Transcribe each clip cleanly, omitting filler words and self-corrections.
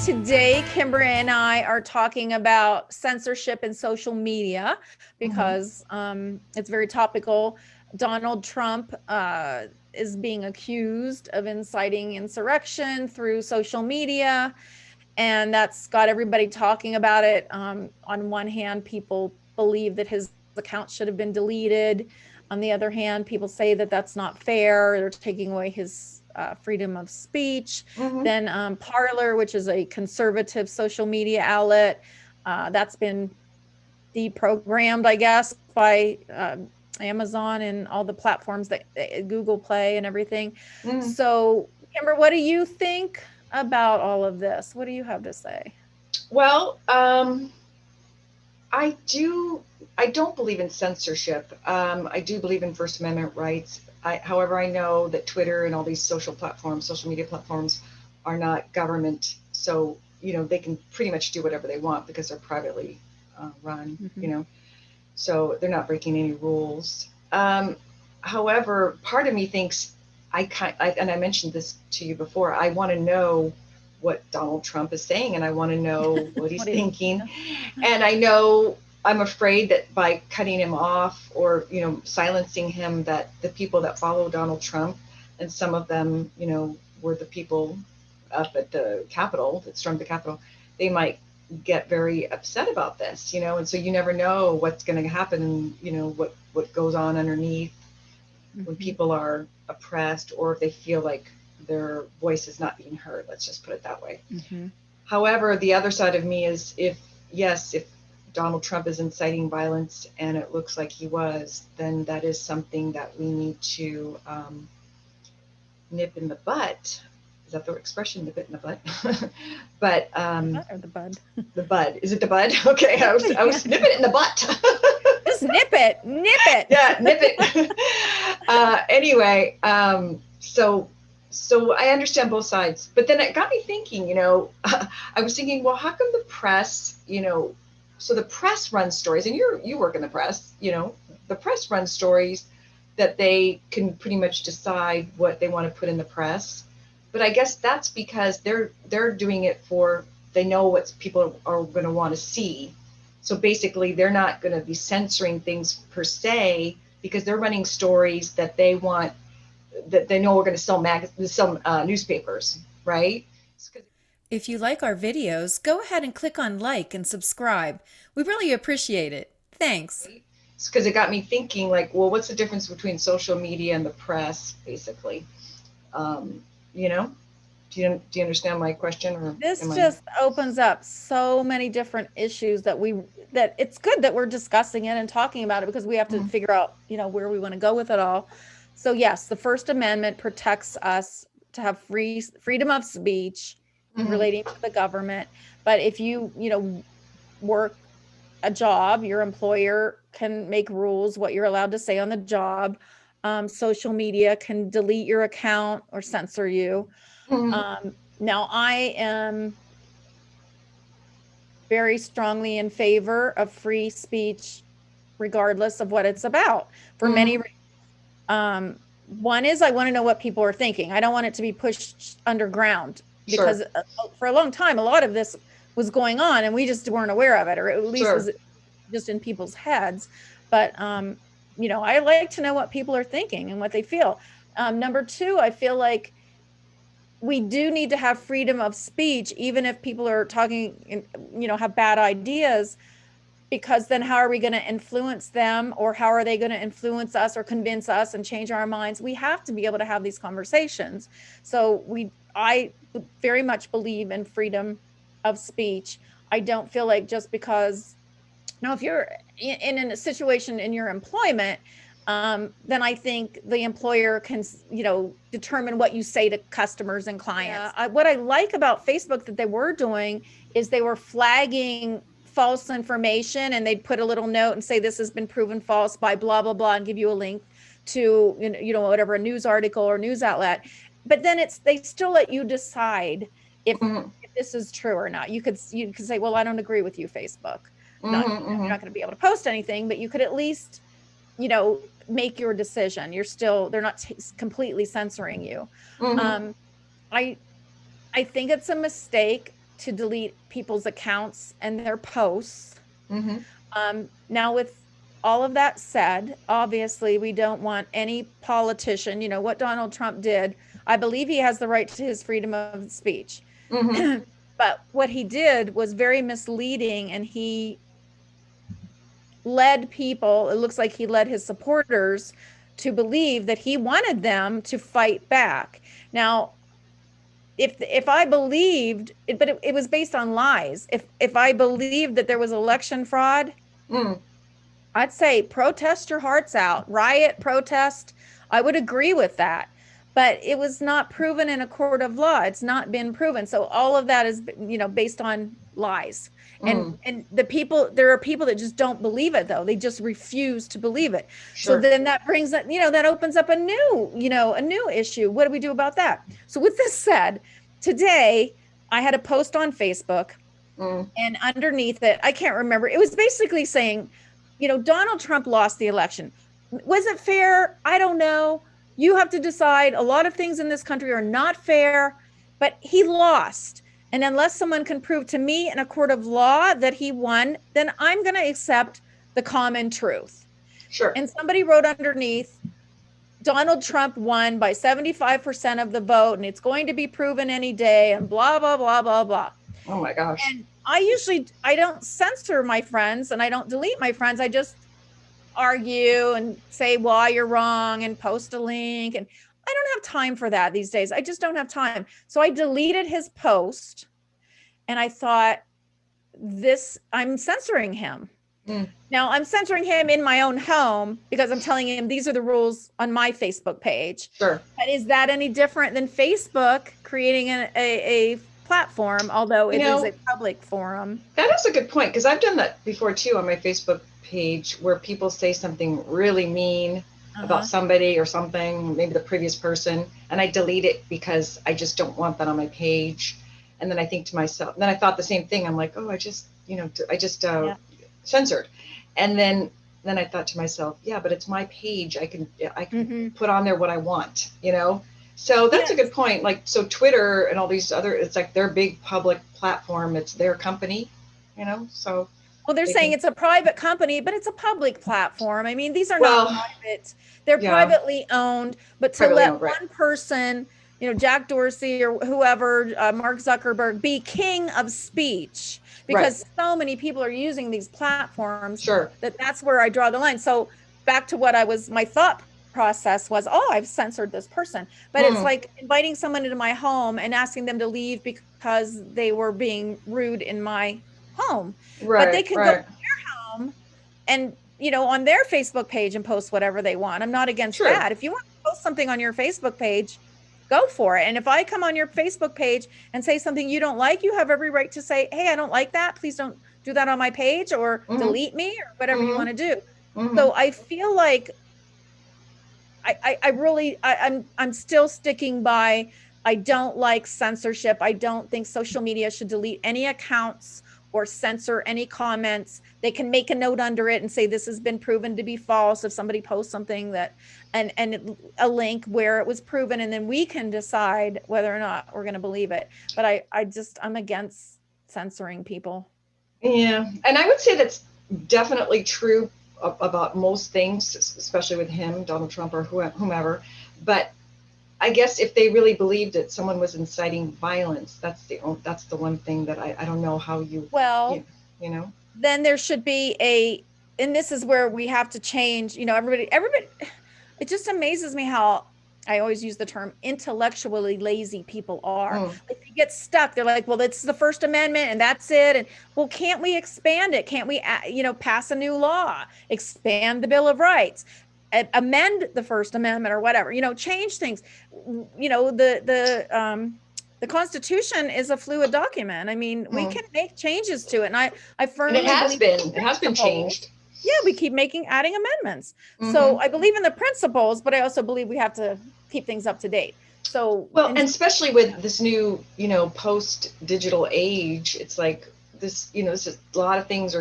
Today, Kimbra and I are talking about censorship in social media because it's very topical. Donald Trump is being accused of inciting insurrection through social media, and that's got everybody talking about it. On one hand, people believe that his account should have been deleted. On the other hand, people say that that's not fair. They're taking away his freedom of speech. Then Parler, which is a conservative social media outlet, that's been deprogrammed, I guess, by Amazon and all the platforms that Google Play and everything. So, Kimber, what do you think about all of this? What do you have to say? Well, I don't believe in censorship. I do believe in First Amendment rights. However, I know that Twitter and all these social media platforms are not government. So, they can pretty much do whatever they want because they're privately run, so they're not breaking any rules. However, part of me thinks and I mentioned this to you before, I want to know what Donald Trump is saying, and I want to know what he's thinking. And I know I'm afraid that by cutting him off or, silencing him, that the people that follow Donald Trump, and some of them, were the people up at the Capitol that stormed the Capitol, they might get very upset about this, and so you never know what's going to happen and, what goes on underneath when people are oppressed, or if they feel like their voice is not being heard. Let's just put it that way. However, the other side of me is if Donald Trump is inciting violence, and it looks like he was, then that is something that we need to nip in the butt. Is that the expression, nip it in the butt? But or the bud. The bud. Is it the bud? Okay, I was nip it in the butt. Just nip it. Yeah, nip it. Anyway, so I understand both sides, but then it got me thinking. I was thinking, well, how come the press, so the press runs stories, and you work in the press, the press runs stories that they can pretty much decide what they want to put in the press. But I guess that's because they're doing it they know what people are going to want to see. So basically, they're not going to be censoring things per se, because they're running stories that they want, that they know are going to sell newspapers, right? If you like our videos, go ahead and click on like and subscribe. We really appreciate it. Thanks. Because it got me thinking, like, well, what's the difference between social media and the press, basically? Do you understand my question? Or this just opens up so many different issues that it's good that we're discussing it and talking about it, because we have to figure out, where we want to go with it all. So yes, the First Amendment protects us to have freedom of speech relating to the government. But if you, work a job, your employer can make rules what you're allowed to say on the job. Social media can delete your account or censor you. Now, I am very strongly in favor of free speech, regardless of what it's about, for many reasons. One is I want to know what people are thinking. I don't want it to be pushed underground, because for a long time, a lot of this was going on and we just weren't aware of it, or at least was just in people's heads. But, I like to know what people are thinking and what they feel. Number two, I feel like we do need to have freedom of speech, even if people are talking, have bad ideas, because then how are we going to influence them, or how are they going to influence us or convince us and change our minds? We have to be able to have these conversations. So I very much believe in freedom of speech. I don't feel like just because, if you're in a situation in your employment, then I think the employer can, determine what you say to customers and clients. What I like about Facebook that they were doing is they were flagging false information, and they'd put a little note and say, this has been proven false by blah, blah, blah, and give you a link to, whatever, a news article or news outlet. But then they still let you decide if this is true or not. You could say, well, I don't agree with you, Facebook. You're not going to be able to post anything, but you could at least, make your decision. They're not completely censoring you. I think it's a mistake to delete people's accounts and their posts. Now, with all of that said, obviously we don't want any politician, you know, what Donald Trump did. I believe he has the right to his freedom of speech. But what he did was very misleading, and he led people, it looks like he led his supporters to believe that he wanted them to fight back. Now, if I believed it, but it was based on lies. If I believed that there was election fraud, I'd say protest your hearts out, riot, protest. I would agree with that, but it was not proven in a court of law. It's not been proven. So all of that is, you know, based on lies. And the people, there are people that just don't believe it, though. They just refuse to believe it. So then that brings that, you know, that opens up a new, you know, a new issue. What do we do about that? So with this said, today I had a post on Facebook, and underneath it, I can't remember. It was basically saying, you know, Donald Trump lost the election. Was it fair? I don't know. You have to decide. A lot of things in this country are not fair, but he lost. And unless someone can prove to me in a court of law that he won, then I'm going to accept the common truth. And somebody wrote underneath, Donald Trump won by 75% of the vote, and it's going to be proven any day, and blah, blah, blah, blah, blah. Oh my gosh. And I don't censor my friends, and I don't delete my friends. I just argue and say why you're wrong and post a link. And I don't have time for that these days. I just don't have time. So I deleted his post, and I thought, I'm censoring him. Now I'm censoring him in my own home because I'm telling him these are the rules on my Facebook page. But is that any different than Facebook creating a platform, although it is a public forum? That is a good point, because I've done that before too on my Facebook page, where people say something really mean about somebody or something, maybe the previous person, and I delete it because I just don't want that on my page. And then I think to myself, then I thought the same thing. I'm like, oh, I just censored. And then I thought to myself, yeah, but it's my page. I can put on there what I want, you know? So that's a good point. Like, so Twitter and all these other, it's like their big public platform. It's their company, you know? So. Well, they're saying it's a private company, but it's a public platform. I mean, these are not private. They're privately owned, but to let one person, you know, Jack Dorsey or whoever, Mark Zuckerberg, be king of speech, because so many people are using these platforms, that's where I draw the line. So back to what my thought process was, oh, I've censored this person. But it's like inviting someone into my home and asking them to leave because they were being rude in my home. But they can go to their home and, you know, on their Facebook page and post whatever they want. I'm not against that. If you want to post something on your Facebook page, go for it. And if I come on your Facebook page and say something you don't like, you have every right to say, hey, I don't like that. Please don't do that on my page, or delete me, or whatever you want to do. So I feel like I'm still sticking by, I don't like censorship. I don't think social media should delete any accounts or censor any comments. They can make a note under it and say this has been proven to be false if somebody posts something that and a link where it was proven, and then we can decide whether or not we're going to believe it. But I'm against censoring people. Yeah, and I would say that's definitely true about most things, especially with him, Donald Trump, or whomever. But I guess if they really believed that someone was inciting violence, that's the one thing that I don't know how you know. Then there should be and this is where we have to change, you know, everybody, it just amazes me how I always use the term intellectually lazy people are. Like, they get stuck. They're like, well, it's the First Amendment and that's it. And well, can't we expand it? Can't we, you know, pass a new law, expand the Bill of Rights, amend the First Amendment or whatever, you know, change things. You know, the Constitution is a fluid document. I mean, we can make changes to it. And I firmly believe it has been changed. Yeah, we keep adding amendments. So I believe in the principles, but I also believe we have to keep things up to date. So, well, and especially with this new, you know, post-digital age, it's like this, you know, this is a lot of things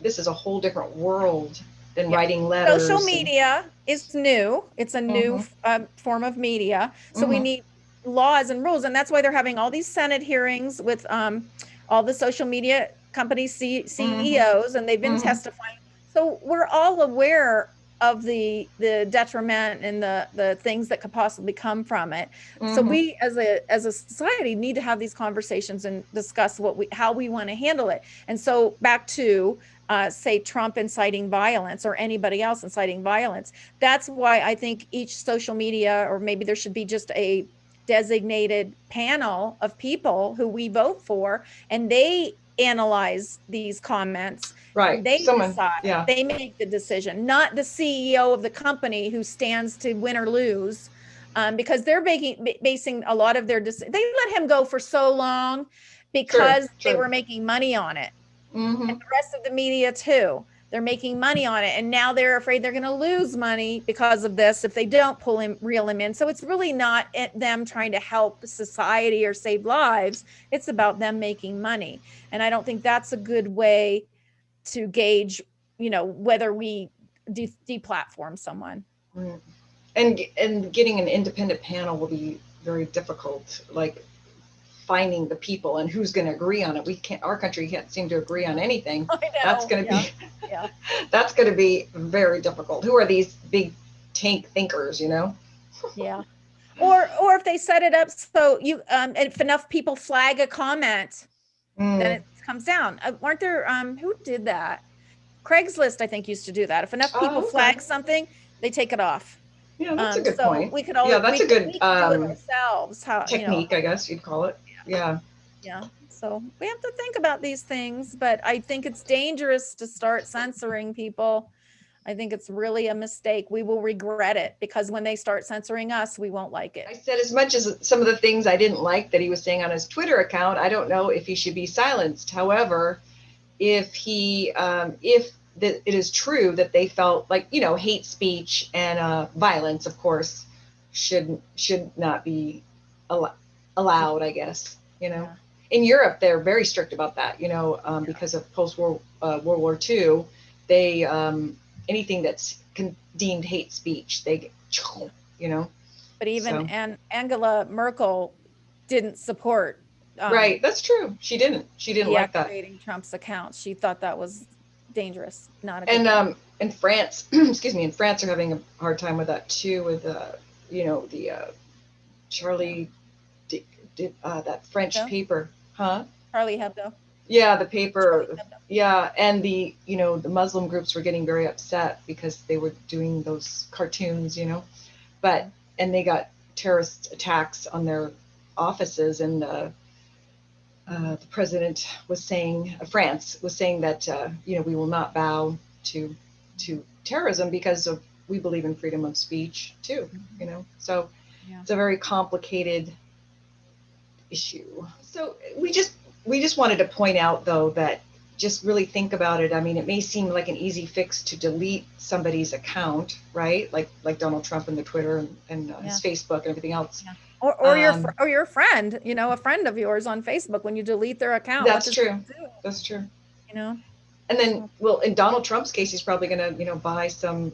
this is a whole different world than writing letters. Social media is new. It's a new form of media. So we need laws and rules. And that's why they're having all these Senate hearings with all the social media company CEOs, and they've been testifying. So we're all aware of the detriment and the things that could possibly come from it. So we as a society need to have these conversations and discuss how we want to handle it. And so back to say Trump inciting violence or anybody else inciting violence. That's why I think each social media, or maybe there should be just a designated panel of people who we vote for, and they analyze these comments. Right. They Someone, decide. yeah. They make the decision, not the CEO of the company who stands to win or lose, because they're basing a lot of their decisions. They let him go for so long because they were making money on it. And the rest of the media too. They're making money on it, and now they're afraid they're going to lose money because of this if they don't reel him in. So it's really not them trying to help society or save lives. It's about them making money. And I don't think that's a good way to gauge, whether we deplatform someone. And getting an independent panel will be very difficult. Like finding the people and who's going to agree on it. Our country can't seem to agree on anything. I know. That's going to be, that's going to be very difficult. Who are these big tank thinkers, Yeah. Or if they set it up so if enough people flag a comment, then it comes down. Weren't there, who did that? Craigslist, I think, used to do that. If enough people flag something, they take it off. Yeah, that's a good point. We could always, that's a good do it ourselves. technique, I guess you'd call it. Yeah. So we have to think about these things, but I think it's dangerous to start censoring people. I think it's really a mistake. We will regret it, because when they start censoring us, we won't like it. I said, as much as some of the things I didn't like that he was saying on his Twitter account, I don't know if he should be silenced. However, if it is true that they felt like, hate speech and violence, of course, should not be allowed, I guess. In Europe, they're very strict about that, because of post-World War II. They anything that's deemed hate speech, they get, But even Angela Merkel didn't support. Right, that's true. She didn't like that. Deactivating Trump's account. She thought that was dangerous. Not a good and in France, in France are having a hard time with that too. With the Charlie, that French paper, huh? Charlie Hebdo. Yeah, the paper. Yeah, and the Muslim groups were getting very upset because they were doing those cartoons, and they got terrorist attacks on their offices, and the president was saying, France was saying that we will not bow to terrorism because we believe in freedom of speech too. So it's a very complicated issue. So we just wanted to point out, though, that just really think about it. I mean, it may seem like an easy fix to delete somebody's account, right? Like Donald Trump and the Twitter and his Facebook and everything else. Yeah. Or your friend, a friend of yours on Facebook, when you delete their account. That's true. That's true. And then, well, in Donald Trump's case, he's probably going to, buy some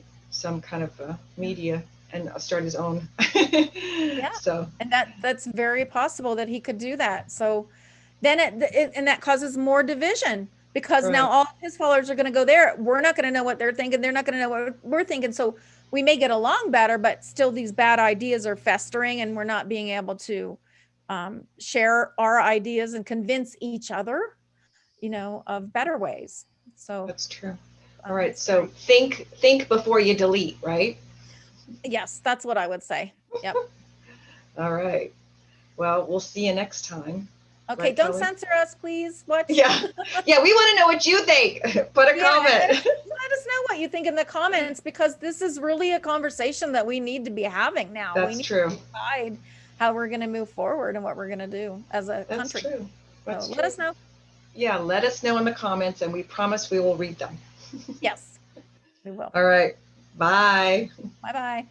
kind of media and start his own. Yeah. So. And that's very possible that he could do that. So then and that causes more division, because now all of his followers are going to go there. We're not going to know what they're thinking. They're not going to know what we're thinking. So we may get along better, but still these bad ideas are festering, and we're not being able to share our ideas and convince each other, of better ways. So that's true. All right. So think before you delete, right? Yes, that's what I would say. Yep. All right. Well, we'll see you next time. Okay, don't censor us, please. Yeah, we want to know what you think. Put a comment. Let us know what you think in the comments, because this is really a conversation that we need to be having now. That's true. To decide how we're going to move forward and what we're going to do as a country. True. That's true. Let us know. Yeah, let us know in the comments, and we promise we will read them. Yes, we will. All right. Bye. Bye-bye.